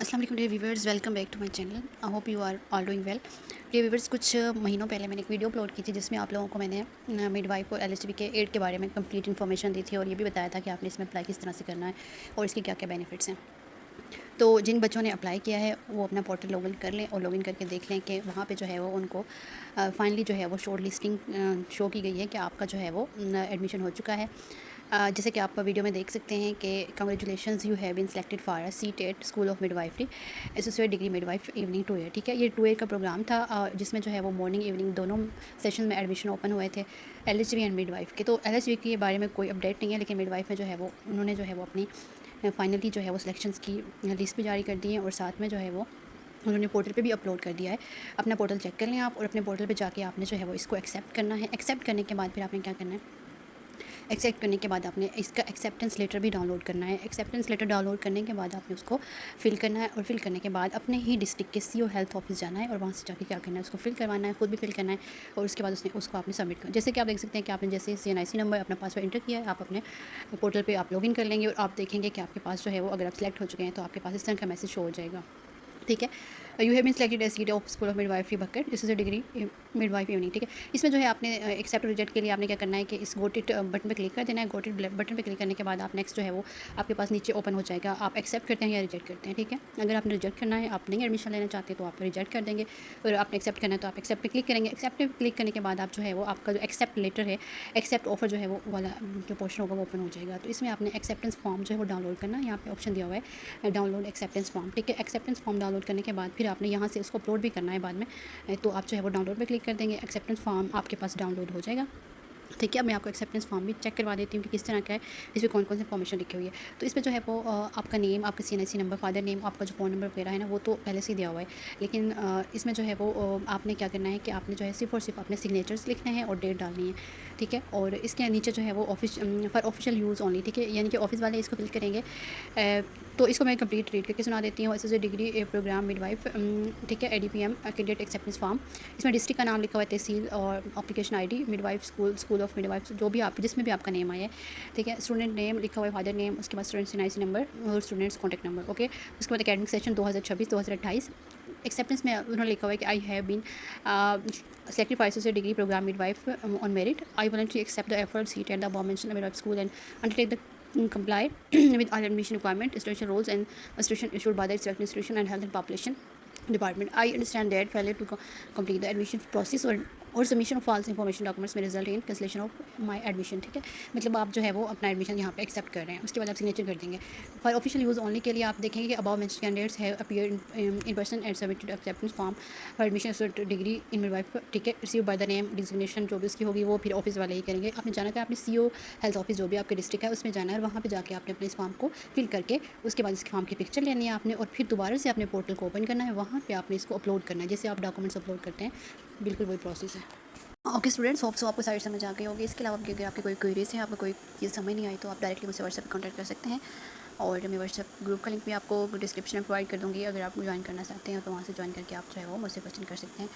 अस्सलाम वालेकुम dear viewers, welcome back to my channel. I hope you are all doing well. Dear viewers, कुछ महीनों पहले मैंने एक वीडियो अपलोड की थी जिसमें आप लोगों को मैंने मिडवाइफ और एलएचबी के एड के बारे में कंप्लीट इन्फॉर्मेशन दी थी और ये भी बताया था कि आपने इसमें अप्लाई किस तरह से करना है और इसके क्या क्या बेनिफिट्स हैं। तो जिन बच्चों ने अप्लाई किया है वो अपना पोर्टल लॉगिन कर लें और लॉगिन करके देख लें कि वहाँ पे जो है वो उनको फाइनली जो है वो शॉर्ट लिस्टिंग शो की गई है कि आपका जो है वो एडमिशन हो चुका है। जैसे कि आप वीडियो में देख सकते हैं कि congratulations, you have been selected for a seat at school of midwifery associate degree midwife evening 2 year. ठीक है, ये 2 ईयर का प्रोग्राम था जिसमें जो है वो मॉर्निंग इवनिंग दोनों सेशन में एडमिशन ओपन हुए थे एलएचबी एंड मिडवाइफ के। तो एलएचबी के बारे में कोई अपडेट नहीं है, लेकिन मिडवाइफ में जो है वो उन्होंने जो है वो अपनी फाइनली जो है वो सिलेक्शंस की लिस्ट भी जारी कर दी है और साथ में जो है वो उन्होंने पोर्टल पे भी अपलोड कर दिया है। अपना पोर्टल चेक कर लें आप और अपने पोर्टल पे जाके आपने जो है वो इसको एक्सेप्ट करना है। एक्सेप्ट करने के बाद फिर आपने क्या करना है, एक्सेप्ट करने के बाद आपने इसका एक्सेप्टेंस लेटर भी डाउनलोड करना है। एक्सेप्टेंस लेटर डाउनलोड करने के बाद आपने उसको फिल करना है और फिल करने के बाद अपने ही डिस्ट्रिक्ट के सीओ हेल्थ ऑफिस जाना है और वहाँ से जाके क्या करना है, उसको फिल करवाना है, खुद भी फिल करना है और उसके बाद उसको आपने सबमिट करना। जैसे कि आप देख सकते हैं कि आपने जैसे CNIC नंबर अपना पासवर्ड इंटर किया है, आप अपने पोर्टल पर आप लॉगिन कर लेंगे और आप देखेंगे कि आपके पास जो है वो, अगर आप सेलेक्ट हो चुके हैं तो आपके पास इस तरह का मैसेज शो हो जाएगा। ठीक है, you have been selected as seat of school of midwifery बकेट, this is a degree midwife evening. ठीक है, इसमें जो है आपने एक्सेप्ट रिजेक्ट के लिए आपने क्या करना है कि इस गोट इट बटन पे क्लिक कर देना है। गोट इट बटन पे क्लिक करने के बाद आप नेक्स्ट जो है वो आपके पास नीचे ओपन हो जाएगा, आप एक्सेप्ट करते हैं या रिजेक्ट करते हैं। ठीक है, अगर आपने रिजेक्ट करना है, आप नहीं एडमिशन लेना चाहते तो आप रिजेक्ट कर देंगे और आपने एक्सेप्ट करना है तो आप एक्सेप्ट पे क्लिक करेंगे। एक्सेप्ट पे क्लिक करने के बाद आप जो है वो आपका जो एक्सेप्ट लेटर है, एक्सेप्ट ऑफर जो है वो वाला जो पोर्शन होगा वो ओपन हो जाएगा। तो इसमें आपने एक्सेप्टेंस फॉर्म जो है वो डाउनलोड करना है। यहाँ पे ऑप्शन दिया हुआ है डाउनलोड एक्सेप्टेंस फॉर्म। ठीक है, एक्सेप्टेंस फॉर्म डाउनलोड करने के बाद फिर आपने यहाँ से उसको अपलोड भी करना है बाद में। तो आप जो है वो डाउनलोड पे क्लिक कर देंगे, एक्सेप्टेंस फॉर्म आपके पास डाउनलोड हो जाएगा। ठीक है, अब मैं आपको एक्सेप्टेंस फॉर्म भी चेक करवा देती हूँ कि किस तरह का है, इसमें कौन कौन सी इन्फॉर्मेशन लिखी हुई है। तो इसमें जो है वो आपका नेम, आपका CNIC नंबर, फादर नेम, आपका जो फ़ोन नंबर वगैरह है ना वो तो पहले से ही दिया हुआ है, लेकिन इसमें जो है वो आपने क्या करना है कि आपने जो है सिर्फ और सिर्फ अपने सिग्नेचर्स लिखने हैं और डेट डालनी है। ठीक है, और इसके नीचे जो है वो office for official use only. ठीक है, यानी कि ऑफिस वाले इसको फिल करेंगे। तो इसको मैं कंप्लीट रीड करके सुना देती हूँ। As degree program midwife. ठीक है, ADPM कैंडिडेट एक्सेप्टेंस फॉर्म। इसमें डिस्ट्रिक्ट का नाम लिखा हुआ है, तहसील और application ID midwife school of midwife, जो भी आप जिसमें भी आपका नेम आया है। ठीक है, स्टूडेंट नेम लिखा हुआ है, फादर नेम, उसके बाद स्टूडेंट CNIC नंबर और स्टूडेंट्स कॉन्टैक्ट नंबर। ओके, उसके बाद एकेडमिक सेशन 2026-2028। एक्सेप्टेंस में उन्होंने लिखा हुआ है कि I have been selected for associate degree program midwife on merit. I voluntarily accept the offer seat at the above mentioned midwife school and undertake the comply with all admission requirement, institution rules and institution issued by the respective institution and health and population department. I understand that failure to complete the admission process or submission of false information documents may result in cancellation of my admission. ठीक है, मतलब आप जो है वो अपना admission यहाँ पे एक्सेप्ट कर रहे हैं, उसके बाद आप सिग्नेचर कर देंगे। फॉर ऑफिशियल यूज़ ओनली के लिए आप देखेंगे कि above mentioned candidates have appear in person and submitted acceptance form for admission degree in midwife. ठीक है, receive by the name designation जो भी उसकी होगी वो फिर ऑफिस वाले ही करेंगे। आपने जाना कि आपने CO हेल्थ ऑफिस जो भी आपके डिस्ट्रिक्ट है उसमें जाना है और वहाँ पे जाके आपने अपने इस फॉर्म को फिल करके उसके बाद इस फॉर्म की पिक्चर लेनी है आपने और फिर दोबारा से अपने पोर्टल को ओपन करना है, वहाँ पे आपने इसको अपलोड करना है जैसे आप डॉक्यूमेंट्स अपलोड करते हैं, बिल्कुल वही प्रोसेस है। ओके स्टूडेंट्स, होप सो आपको सारी समझ आ गई होगी। इसके अलावा अगर आपकी कोई क्वेरीज है, आपको कोई चीज़ समझ नहीं आई तो आप डायरेक्टली मुझसे व्हाट्सएप पर कॉन्टैक्ट कर सकते हैं और मैं व्हाट्सएप ग्रुप का लिंक भी आपको डिस्क्रिप्शन में प्रोवाइड कर दूँगी। अगर आप ज्वाइन करना चाहते हैं तो वहाँ से ज्वाइन करके आप जो है वो मुझसे क्वेश्चन कर सकते हैं।